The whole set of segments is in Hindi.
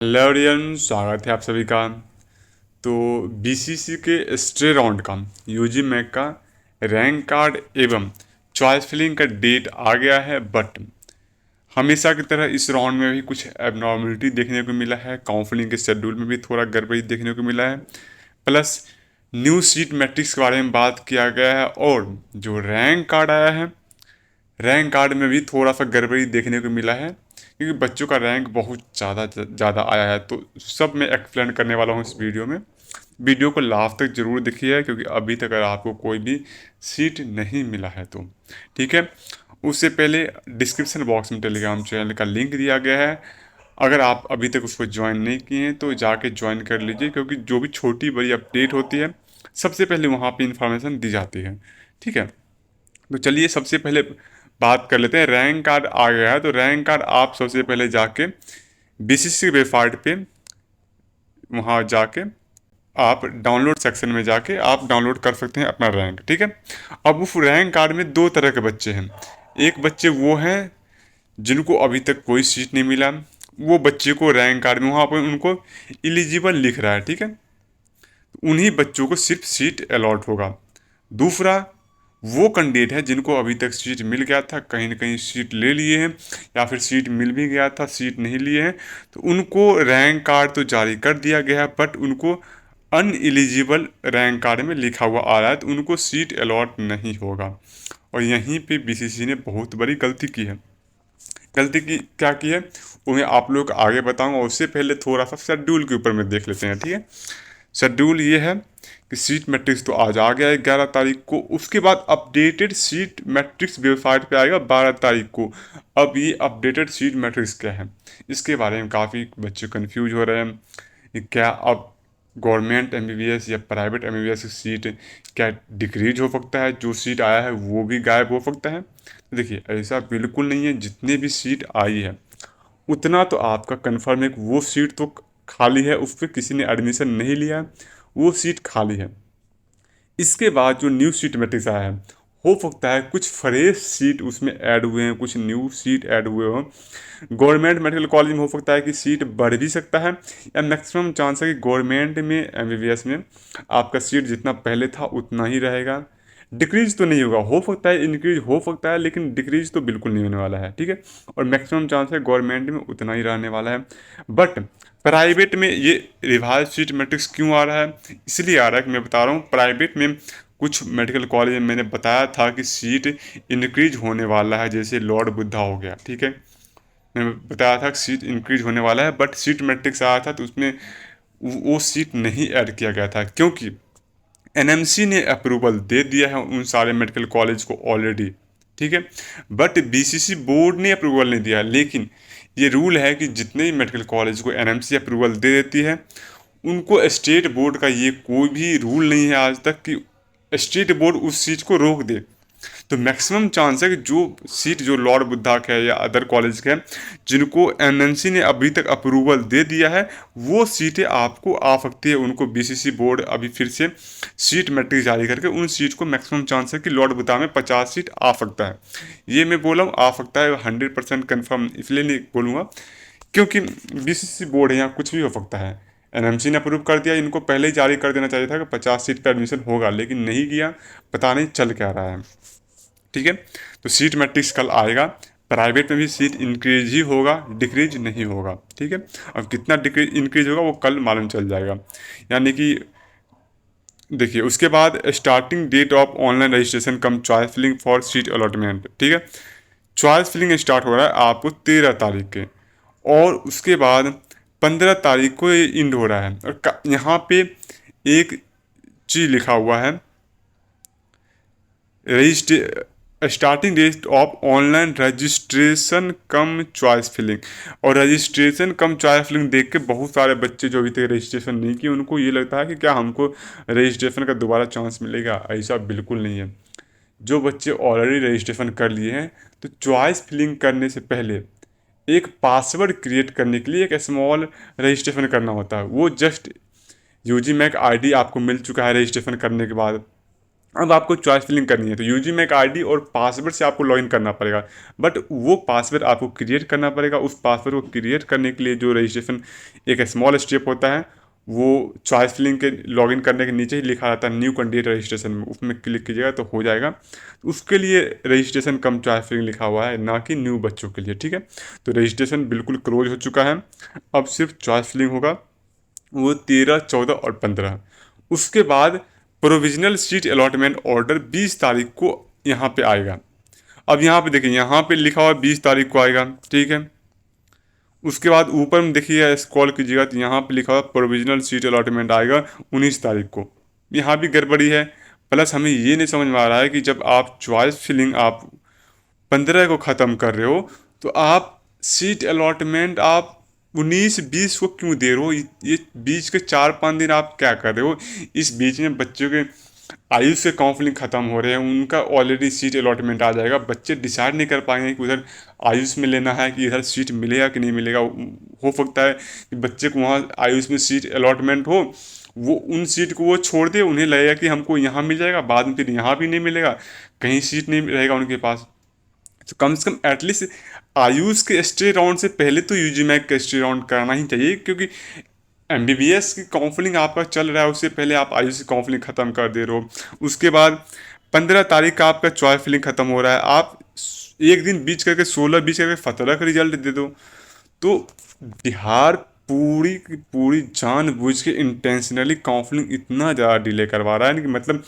हेलो एवरीवन, स्वागत है आप सभी का। तो बीसीसी के स्टे राउंड का यूजी मैक का रैंक कार्ड एवं चॉइस फिलिंग का डेट आ गया है। बट हमेशा की तरह इस राउंड में भी कुछ एबनॉर्मलिटी देखने को मिला है। काउंसलिंग के शेड्यूल में भी थोड़ा गड़बड़ी देखने को मिला है। प्लस न्यू सीट मैट्रिक्स के बारे में बात किया गया है। और जो रैंक कार्ड आया है, रैंक कार्ड में भी थोड़ा सा गड़बड़ी देखने को मिला है, क्योंकि बच्चों का रैंक बहुत ज़्यादा ज़्यादा आया है। तो सब मैं एक्सप्लेन करने वाला हूँ इस वीडियो में। वीडियो को लास्ट तक ज़रूर देखिए, क्योंकि अभी तक अगर आपको कोई भी सीट नहीं मिला है तो ठीक है। उससे पहले डिस्क्रिप्शन बॉक्स में टेलीग्राम चैनल का लिंक दिया गया है। अगर आप अभी तक उसको ज्वाइन नहीं किए हैं तो जाके ज्वाइन कर लीजिए, क्योंकि जो भी छोटी बड़ी अपडेट होती है सबसे पहले वहाँ पे इंफॉर्मेशन दी जाती है। ठीक है, तो चलिए सबसे पहले बात कर लेते हैं। रैंक कार्ड आ गया है, तो रैंक कार्ड आप सबसे पहले जाके बीसीसी वेबसाइट पे वहाँ जाके आप डाउनलोड सेक्शन में जाके आप डाउनलोड कर सकते हैं अपना रैंक। ठीक है, अब उस रैंक कार्ड में दो तरह के बच्चे हैं। एक बच्चे वो हैं जिनको अभी तक कोई सीट नहीं मिला, वो बच्चे को रैंक कार्ड में वहाँ पर उनको एलिजिबल लिख रहा है। ठीक है, उन्हीं बच्चों को सिर्फ सीट अलॉट होगा। दूसरा वो कैंडिडेट है जिनको अभी तक सीट मिल गया था, कहीं ना कहीं सीट ले लिए हैं, या फिर सीट मिल भी गया था सीट नहीं लिए हैं, तो उनको रैंक कार्ड तो जारी कर दिया गया है, बट उनको अनएलिजिबल रैंक कार्ड में लिखा हुआ आ रहा है, तो उनको सीट अलॉट नहीं होगा। और यहीं पे बीसीसी ने बहुत बड़ी गलती की है। गलती की क्या की है वो मैं आप लोग को आगे बताऊंगा। उससे पहले थोड़ा सा शेड्यूल के ऊपर में देख लेते हैं। ठीक है, शेड्यूल ये है कि सीट मैट्रिक्स तो आज आ गया है 11 तारीख को। उसके बाद अपडेटेड सीट मैट्रिक्स वेबसाइट पे आएगा 12 तारीख को। अब ये अपडेटेड सीट मैट्रिक्स क्या है, इसके बारे में काफ़ी बच्चे कंफ्यूज हो रहे हैं कि क्या अब गवर्नमेंट एमबीबीएस या प्राइवेट एमबीबीएस की सीट क्या डिक्रीज हो सकता है, जो सीट आया है वो भी गायब हो सकता है। तो देखिए, ऐसा बिल्कुल नहीं है। जितने भी सीट आई है उतना तो आपका कन्फर्म है कि वो सीट तो खाली है, उस पर किसी ने एडमिशन नहीं लिया, वो सीट खाली है। इसके बाद जो न्यू सीट मैट्रिक्स आया है, हो सकता है कुछ फ्रेश सीट उसमें ऐड हुए हैं, कुछ न्यू सीट ऐड हुए हों। गवर्नमेंट मेडिकल कॉलेज में हो सकता है कि सीट बढ़ भी सकता है, या मैक्सिमम चांस है कि गवर्नमेंट में एमबीबीएस में आपका सीट जितना पहले था उतना ही रहेगा। डिक्रीज तो नहीं होगा, हो सकता है इंक्रीज हो सकता है, लेकिन डिक्रीज तो बिल्कुल नहीं होने वाला है। ठीक है, और मैक्सिमम चांस है गवर्नमेंट में उतना ही रहने वाला है। बट प्राइवेट में ये रिवाइज सीट मैट्रिक्स क्यों आ रहा है, इसलिए आ रहा है कि मैं बता रहा हूँ। प्राइवेट में कुछ मेडिकल कॉलेज में मैंने बताया था कि सीट इंक्रीज होने वाला है, जैसे लॉर्ड बुद्धा हो गया। ठीक है, मैंने बताया था कि सीट इंक्रीज होने वाला है, बट सीट मैट्रिक्स आया था तो उसमें वो सीट नहीं ऐड किया गया था, क्योंकि एनएमसी ने अप्रूवल दे दिया है उन सारे मेडिकल कॉलेज को ऑलरेडी। ठीक है, बट बीसीसी बोर्ड ने अप्रूवल नहीं दिया। लेकिन ये रूल है कि जितने भी मेडिकल कॉलेज को एनएमसी अप्रूवल दे देती है, उनको स्टेट बोर्ड का ये कोई भी रूल नहीं है आज तक कि स्टेट बोर्ड उस चीज़ को रोक दे। तो मैक्सिमम चांस है कि जो सीट जो लॉर्ड बुद्धा का है या अदर कॉलेज के हैं जिनको एमएनसी ने अभी तक अप्रूवल दे दिया है, वो सीटें आपको आ सकती है। उनको बीसीसी बोर्ड अभी फिर से सीट मैट्रिक्स जारी करके उन सीट को मैक्सिमम चांस है कि लॉर्ड बुद्धा में 50 सीट आ सकता है। ये मैं बोला हूँ आ सकता है, 100% कन्फर्म इसलिए नहीं बोलूँगा क्योंकि बीसीसी बोर्ड है, यहाँ कुछ भी हो सकता है। एनएमसी ने अप्रूव कर दिया, इनको पहले ही जारी कर देना चाहिए था कि 50 सीट पर एडमिशन होगा, लेकिन नहीं किया। पता नहीं चल क्या रहा है। ठीक है, तो सीट मैट्रिक्स कल आएगा। प्राइवेट में भी सीट इंक्रीज ही होगा, डिक्रीज नहीं होगा। ठीक है, अब कितना डिक्रीज इंक्रीज होगा वो कल मालूम चल जाएगा। यानी कि देखिए, उसके बाद starting date of online registration cum choice filling for seat allotment. ठीक है, चॉइस फिलिंग स्टार्ट हो रहा है आपको 13 तारीख के, और उसके बाद 15 तारीख को ये इंड हो रहा है। और यहाँ पे एक चीज़ लिखा हुआ है, रजिस्ट्रे starting date of online registration cum choice filling. और रजिस्ट्रेशन कम चॉइस फिलिंग देख के बहुत सारे बच्चे जो अभी तक रजिस्ट्रेशन नहीं किए उनको ये लगता है कि क्या हमको रजिस्ट्रेशन का दोबारा चांस मिलेगा। ऐसा बिल्कुल नहीं है। जो बच्चे ऑलरेडी रजिस्ट्रेशन कर लिए हैं, तो चॉइस फिलिंग करने से पहले एक पासवर्ड क्रिएट करने के लिए एक स्मॉल रजिस्ट्रेशन करना होता है। वो जस्ट यूजी मैक आईडी आपको मिल चुका है रजिस्ट्रेशन करने के बाद, अब आपको चॉइस फिलिंग करनी है तो यूजी मेक आईडी और पासवर्ड से आपको लॉगिन करना पड़ेगा। बट वो पासवर्ड आपको क्रिएट करना पड़ेगा। उस पासवर्ड को क्रिएट करने के लिए जो रजिस्ट्रेशन एक स्मॉल स्टेप होता है, वो चॉइस फिलिंग के लॉगिन करने के नीचे ही लिखा रहता है न्यू कैंडिडेट रजिस्ट्रेशन में, उसमें क्लिक कीजिएगा तो हो जाएगा। तो उसके लिए रजिस्ट्रेशन कम चॉइस फिलिंग लिखा हुआ है, ना कि न्यू बच्चों के लिए, ठीक है। तो रजिस्ट्रेशन बिल्कुल क्लोज हो चुका है, अब सिर्फ चॉइस फिलिंग होगा, वो 13, 14 और 15। उसके बाद प्रोविजनल सीट अलॉटमेंट ऑर्डर 20 तारीख को यहाँ पे आएगा। अब यहाँ पे देखिए, यहाँ पे लिखा हुआ 20 तारीख को आएगा, ठीक है। उसके बाद ऊपर में देखिए स्क्रॉल कीजिएगा तो यहाँ पे लिखा हुआ प्रोविजनल सीट अलॉटमेंट आएगा 19 तारीख को। यहाँ भी गड़बड़ी है। प्लस हमें ये नहीं समझ में आ रहा है कि जब आप चॉइस फिलिंग आप 15 को ख़त्म कर रहे हो, तो आप सीट अलॉटमेंट आप 19-20 को क्यों दे रहे हो? ये बीच के 4-5 दिन आप क्या कर रहे हो? इस बीच में बच्चों के आयुष के काउंसलिंग ख़त्म हो रहे हैं, उनका ऑलरेडी सीट अलॉटमेंट आ जाएगा। बच्चे डिसाइड नहीं कर पाएंगे कि उधर आयुष में लेना है कि इधर सीट मिलेगा कि नहीं मिलेगा। हो सकता है कि बच्चे को वहाँ आयुष में सीट अलॉटमेंट हो, वो उन सीट को वो छोड़ दे, उन्हें लगेगा कि हमको यहाँ मिल जाएगा, बाद में फिर यहाँ भी नहीं मिलेगा, कहीं सीट नहीं रहेगा उनके पास। तो कम से कम एटलीस्ट आयुष के स्टे राउंड से पहले तो यूजी मैक का स्टे राउंड कराना ही चाहिए, क्योंकि एमबीबीएस की काउंसलिंग आपका चल रहा है, उससे पहले आप आयुष की काउंसलिंग ख़त्म कर दे रहे हो। उसके बाद 15 तारीख का आपका चॉइस फिलिंग ख़त्म हो रहा है, आप एक दिन बीच करके 16-20 करके 17 का रिजल्ट दे दो। तो बिहार पूरी की पूरी जानबूझ के इंटेंशनली काउंसलिंग इतना ज़्यादा डिले करवा रहा है ना कि मतलब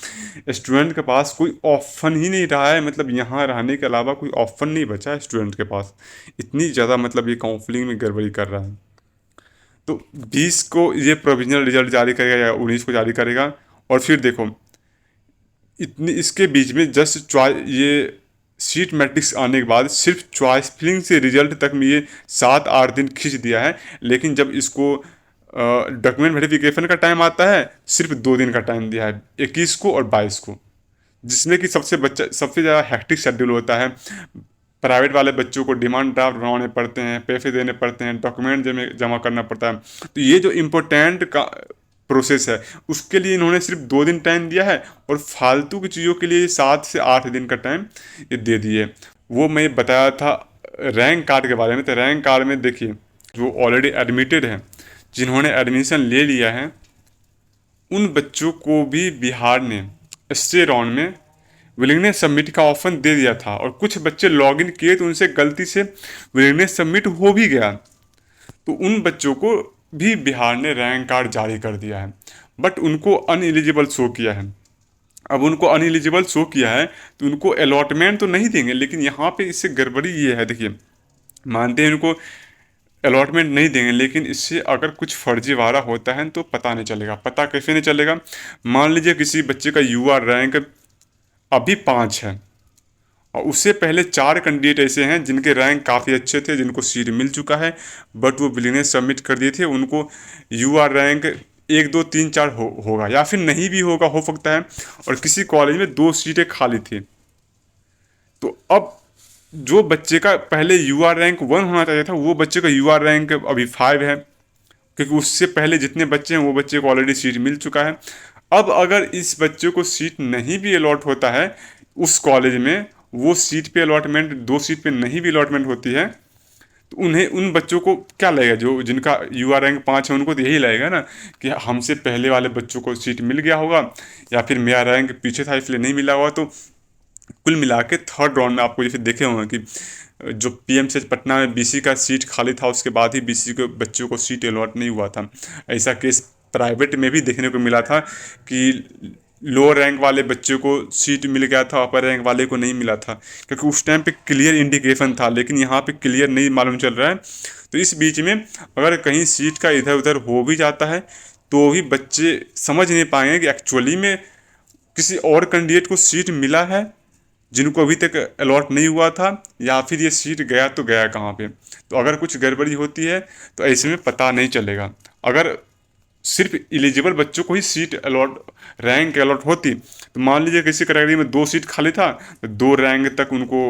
स्टूडेंट के पास कोई ऑप्शन ही नहीं रहा है। मतलब यहाँ रहने के अलावा कोई ऑप्शन नहीं बचा है स्टूडेंट के पास, इतनी ज़्यादा मतलब ये काउंसलिंग में गड़बड़ी कर रहा है। तो 20 को ये प्रोविजनल रिजल्ट जारी करेगा या 19 को जारी करेगा, और फिर देखो इतनी इसके बीच में जस्ट चॉइस ये सीट मैट्रिक्स आने के बाद सिर्फ चॉइस फिलिंग से रिजल्ट तक में ये 7-8 दिन खींच दिया है। लेकिन जब इसको डॉक्यूमेंट वेरिफिकेशन का टाइम आता है, सिर्फ 2 दिन का टाइम दिया है, 21 को और 22 को, जिसमें कि सबसे ज़्यादा हेक्टिक शेड्यूल होता है। प्राइवेट वाले बच्चों को डिमांड ड्राफ्ट बनवाने पड़ते हैं, पैसे देने पड़ते हैं, डॉक्यूमेंट जमा करना पड़ता है। तो ये जो इम्पोर्टेंट का प्रोसेस है, उसके लिए इन्होंने सिर्फ 2 दिन टाइम दिया है, और फालतू की चीज़ों के लिए 7 से 8 दिन का टाइम ये दे दिए। वो मैं बताया था रैंक कार्ड के बारे में, तो रैंक कार्ड में देखिए जो ऑलरेडी एडमिटेड हैं, जिन्होंने एडमिशन ले लिया है, उन बच्चों को भी बिहार ने स्टे राउंड में विलिंगनेस सबमिट का ऑप्शन दे दिया था। और कुछ बच्चे लॉगिन किए तो उनसे गलती से विलिंगनेस सबमिट हो भी गया, तो उन बच्चों को भी बिहार ने रैंक कार्ड जारी कर दिया है, बट उनको अनएलिजिबल शो किया है। अब उनको अनएलिजिबल शो किया है तो उनको अलॉटमेंट तो नहीं देंगे, लेकिन यहाँ पे इससे गड़बड़ी ये है, देखिए मानते हैं उनको अलॉटमेंट नहीं देंगे, लेकिन इससे अगर कुछ फर्जीवाड़ा होता है तो पता नहीं चलेगा। पता कैसे नहीं चलेगा? मान लीजिए किसी बच्चे का यूआर रैंक अभी 5 है, और उससे पहले 4 कैंडिडेट ऐसे हैं जिनके रैंक काफ़ी अच्छे थे, जिनको सीट मिल चुका है, बट वो विलिंगनेस सबमिट कर दिए थे। उनको यूआर रैंक 1, 2, 3, 4 होगा, या फिर नहीं भी होगा, हो सकता है। और किसी कॉलेज में 2 सीटें खाली थी, तो अब जो बच्चे का पहले यूआर रैंक 1 होना चाहिए था, वो बच्चे का यूआर रैंक अभी 5 है, क्योंकि उससे पहले जितने बच्चे हैं वो बच्चे को ऑलरेडी सीट मिल चुका है। अब अगर इस बच्चे को सीट नहीं भी अलॉट होता है उस कॉलेज में, वो सीट पे अलॉटमेंट 2 सीट पे नहीं भी अलॉटमेंट होती है, तो उन्हें उन बच्चों को क्या लगेगा? जो जिनका यूआर रैंक 5 है उनको तो यही लगेगा ना कि हमसे पहले वाले बच्चों को सीट मिल गया होगा, या फिर मेरा रैंक पीछे था इसलिए नहीं मिला होगा। तो कुल मिला के थर्ड राउंड में आपको जैसे देखे होंगे कि जो पीएमसीएच पटना में बीसी का सीट खाली था, उसके बाद ही बीसी के बच्चों को सीट अलॉट नहीं हुआ था। ऐसा केस प्राइवेट में भी देखने को मिला था कि लोअर रैंक वाले बच्चों को सीट मिल गया था, अपर रैंक वाले को नहीं मिला था, क्योंकि उस टाइम पे क्लियर इंडिकेशन था, लेकिन यहाँ पे क्लियर नहीं मालूम चल रहा है। तो इस बीच में अगर कहीं सीट का इधर उधर हो भी जाता है तो भी बच्चे समझ नहीं पाएंगे कि एक्चुअली में किसी और कैंडिडेट को सीट मिला है जिनको अभी तक अलॉट नहीं हुआ था, या फिर ये सीट गया तो गया कहाँ पे। तो अगर कुछ गड़बड़ी होती है तो ऐसे में पता नहीं चलेगा। अगर सिर्फ एलिजिबल बच्चों को ही सीट अलॉट रैंक अलॉट होती, तो मान लीजिए किसी कैटेगरी में 2 सीट खाली था, तो 2 रैंक तक उनको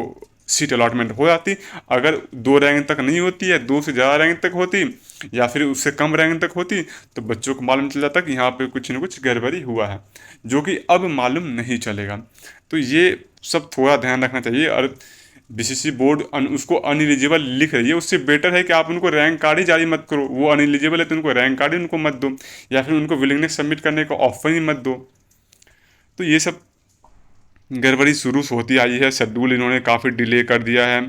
सीट अलॉटमेंट हो जाती। अगर 2 रैंक तक नहीं होती है, 2 से ज़्यादा रैंक तक होती या फिर उससे कम रैंक तक होती, तो बच्चों को मालूम चल जाता कि यहाँ पे कुछ न कुछ गड़बड़ी हुआ है, जो कि अब मालूम नहीं चलेगा। तो ये सब थोड़ा ध्यान रखना चाहिए। और बीसीसी बोर्ड उसको अनएलिजिबल लिख रही है, उससे बेटर है कि आप उनको रैंक कार्ड ही जारी मत करो। वो अनएलिजिबल है तो उनको रैंक कार्ड ही उनको मत दो, या फिर उनको विलिंगनेस सबमिट करने का ऑफर ही मत दो। तो ये सब गड़बड़ी शुरू से होती आई है। शेड्यूल इन्होंने काफ़ी डिले कर दिया है,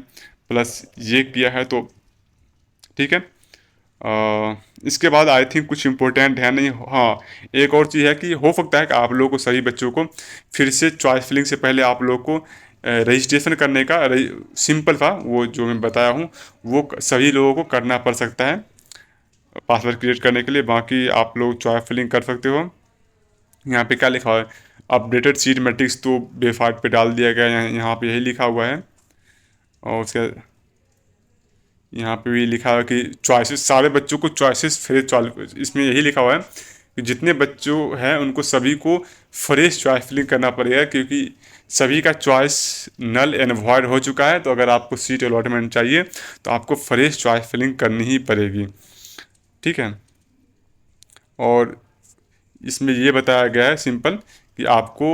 प्लस ये किया है, तो ठीक है। इसके बाद आई थिंक कुछ इम्पोर्टेंट है नहीं। हाँ, एक और चीज़ है कि हो सकता है कि आप लोगों को, सभी बच्चों को फिर से चॉइस फिलिंग से पहले आप लोग को रजिस्ट्रेशन करने का सिंपल था, वो जो मैं बताया हूँ वो सभी लोगों को करना पड़ सकता है पासवर्ड क्रिएट करने के लिए। बाकी आप लोग चॉइस फिलिंग कर सकते हो। यहाँ पे क्या लिखा हुआ है, अपडेटेड सीट मैट्रिक्स तो वेबसाइट पे डाल दिया गया है, यहाँ पे यही लिखा हुआ है। और उसके यहाँ पे भी लिखा है कि चॉइसेस, सारे बच्चों को चॉइसेस फ्रेश, इसमें यही लिखा हुआ है कि जितने बच्चों हैं उनको सभी को फ्रेश चॉइस फिलिंग करना पड़ेगा, क्योंकि सभी का चॉइस नल एंड वॉइड हो चुका है। तो अगर आपको सीट अलॉटमेंट चाहिए तो आपको फ्रेश चॉइस फिलिंग करनी ही पड़ेगी, ठीक है। और इसमें ये बताया गया है सिंपल कि आपको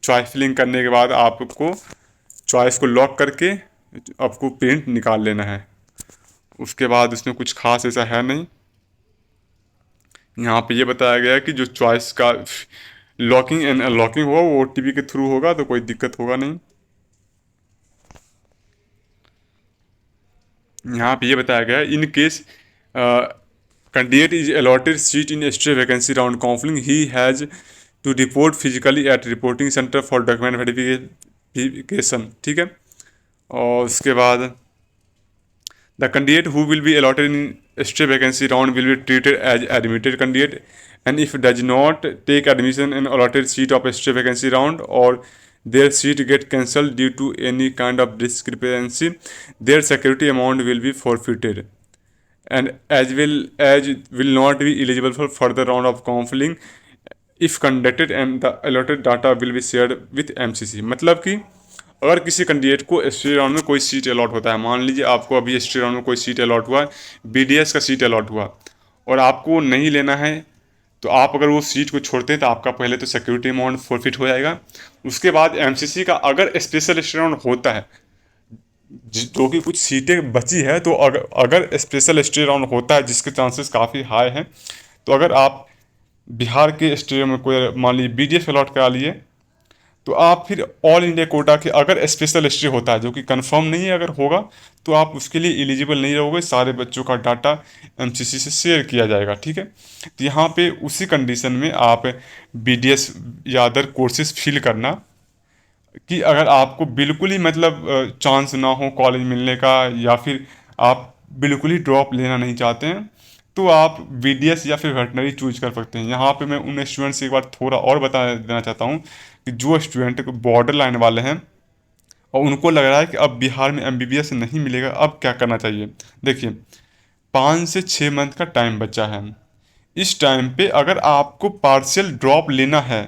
चॉइस फिलिंग करने के बाद आपको चॉइस को लॉक करके आपको प्रिंट निकाल लेना है। उसके बाद उसमें कुछ खास ऐसा है नहीं। यहाँ पे ये बताया गया है कि जो चॉइस का लॉकिंग एंड अनलॉकिंग होगा वो ओटीपी के थ्रू होगा, तो कोई दिक्कत होगा नहीं। यहाँ पे ये बताया गया है, in case candidate is allotted seat in extra vacancy round counselling, he has to report physically at reporting centre for document verification, ठीक है। और उसके बाद the candidate who will be allotted in extra vacancy round will be treated as admitted candidate, and if does not take admission in allotted seat of extra vacancy round or their seat get cancelled due to any kind of discrepancy, their security amount will be forfeited and as will not be eligible for further round of counseling if conducted, and the allotted data will be shared with MCC। मतलब कि अगर किसी कैंडिडेट को एसटी राउंड में कोई सीट अलॉट होता है, मान लीजिए आपको अभी एसटी राउंड में कोई सीट अलॉट हुआ, बीडीएस का सीट अलॉट हुआ और आपको नहीं लेना है, तो आप अगर वो सीट को छोड़ते हैं तो आपका पहले तो सिक्योरिटी अमाउंट फॉरफिट हो जाएगा। उसके बाद एमसीसी का अगर स्पेशल एसटी राउंड होता है, जो कि कुछ सीटें बची है, तो अगर स्पेशल एसटी राउंड होता है जिसके चांसेस काफ़ी हाई हैं, तो अगर आप बिहार के स्टेट में कोई मान लीजिए बीडीएस अलॉट करा लिए, तो आप फिर ऑल इंडिया कोटा के अगर स्पेशल हिस्ट्री होता है, जो कि कंफर्म नहीं है, अगर होगा तो आप उसके लिए एलिजिबल नहीं रहोगे। सारे बच्चों का डाटा एमसीसी से शेयर किया जाएगा, ठीक है। तो यहाँ पे उसी कंडीशन में आप बीडीएस या अदर कोर्सेज फिल करना, कि अगर आपको बिल्कुल ही मतलब चांस ना हो कॉलेज मिलने का, या फिर आप बिल्कुल ही ड्रॉप लेना नहीं चाहते हैं, तो आप बीडीएस या फिर वेटनरी चूज कर सकते हैं। यहाँ पे मैं उन स्टूडेंट से एक बार थोड़ा और बता देना चाहता हूँ कि जो स्टूडेंट बॉर्डर लाइन वाले हैं और उनको लग रहा है कि अब बिहार में एमबीबीएस नहीं मिलेगा, अब क्या करना चाहिए। देखिए, 5 से 6 मंथ का टाइम बचा है। इस टाइम पे अगर आपको पार्शियल ड्रॉप लेना है,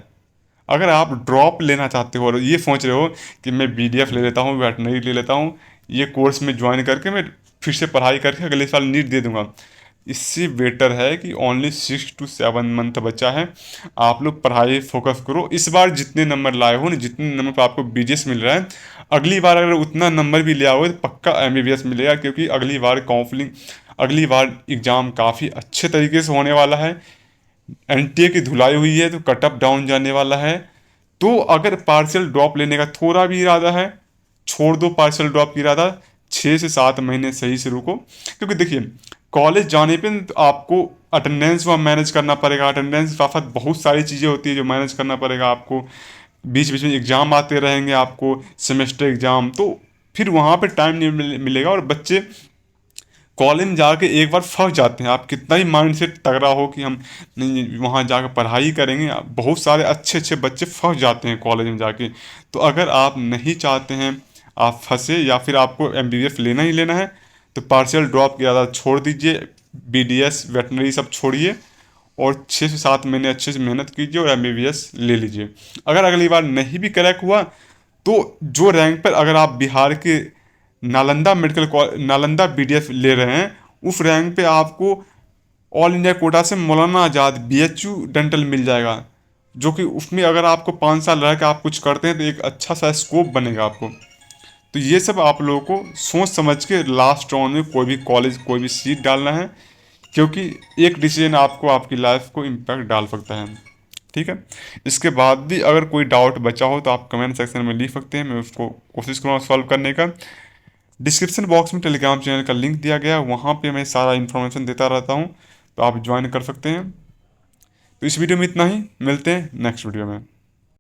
अगर आप ड्रॉप लेना चाहते हो और ये सोच रहे हो कि मैं बीडीएफ ले लेता हूँ, वेटनरी ले लेता हूँ, ये कोर्स में ज्वाइन करके मैं फिर से पढ़ाई करके अगले साल नीट दे दूंगा, इससे बेटर है कि ओनली 6 to 7 मंथ बचा है, आप लोग पढ़ाई फोकस करो। इस बार जितने नंबर लाए हो ना, जितने नंबर पर आपको बीडीएस मिल रहा है, अगली बार अगर उतना नंबर भी ले आओगे तो पक्का एमबीबीएस मिलेगा, क्योंकि अगली बार काउंसलिंग, अगली बार एग्ज़ाम काफ़ी अच्छे तरीके से होने वाला है। एनटीए की धुलाई हुई है तो कट ऑफ डाउन जाने वाला है। तो अगर पार्शियल ड्रॉप लेने का थोड़ा भी इरादा है, छोड़ दो पार्शियल ड्रॉप की इरादा, 6 से 7 महीने सही से रुको। क्योंकि देखिए, कॉलेज जाने पे तो आपको अटेंडेंस वहाँ मैनेज करना पड़ेगा, अटेंडेंस के साथ बहुत सारी चीज़ें होती है जो मैनेज करना पड़ेगा आपको। बीच बीच में एग्ज़ाम आते रहेंगे आपको, सेमेस्टर एग्ज़ाम, तो फिर वहाँ पे टाइम नहीं मिलेगा। और बच्चे कॉलेज में जाके एक बार फंस जाते हैं, आप कितना ही माइंड सेट तगड़ा हो कि हम नहीं वहाँ जाकर पढ़ाई करेंगे, बहुत सारे अच्छे अच्छे बच्चे फंस जाते हैं कॉलेज में जाके। तो अगर आप नहीं चाहते हैं आप फंसे, या फिर आपको एमबीबीएस लेना ही लेना है, तो पार्शियल ड्रॉप की ज़्यादा छोड़ दीजिए, बीडीएस वेटनरी सब छोड़िए और 6 से 7 महीने अच्छे से मेहनत कीजिए और एमबीबीएस ले लीजिए। अगर अगली बार नहीं भी क्रैक हुआ, तो जो रैंक पर अगर आप बिहार के नालंदा BDF ले रहे हैं, उस रैंक पे आपको ऑल इंडिया कोटा से मौलाना आज़ाद BHU डेंटल मिल जाएगा, जो कि उसमें अगर आपको 5 साल रह के आप कुछ करते हैं तो एक अच्छा सा स्कोप बनेगा आपको। तो ये सब आप लोगों को सोच समझ के लास्ट राउंड में कोई भी कॉलेज कोई भी सीट डालना है, क्योंकि एक डिसीजन आपको आपकी लाइफ को इम्पैक्ट डाल सकता है। ठीक है, इसके बाद भी अगर कोई डाउट बचा हो तो आप कमेंट सेक्शन में लिख सकते हैं, मैं उसको कोशिश करूँगा सॉल्व करने का। डिस्क्रिप्शन बॉक्स में टेलीग्राम चैनल का लिंक दिया गया है, वहाँ पे मैं सारा इन्फॉर्मेशन देता रहता हूँ, तो आप ज्वाइन कर सकते हैं। तो इस वीडियो में इतना ही, मिलते हैं नेक्स्ट वीडियो में।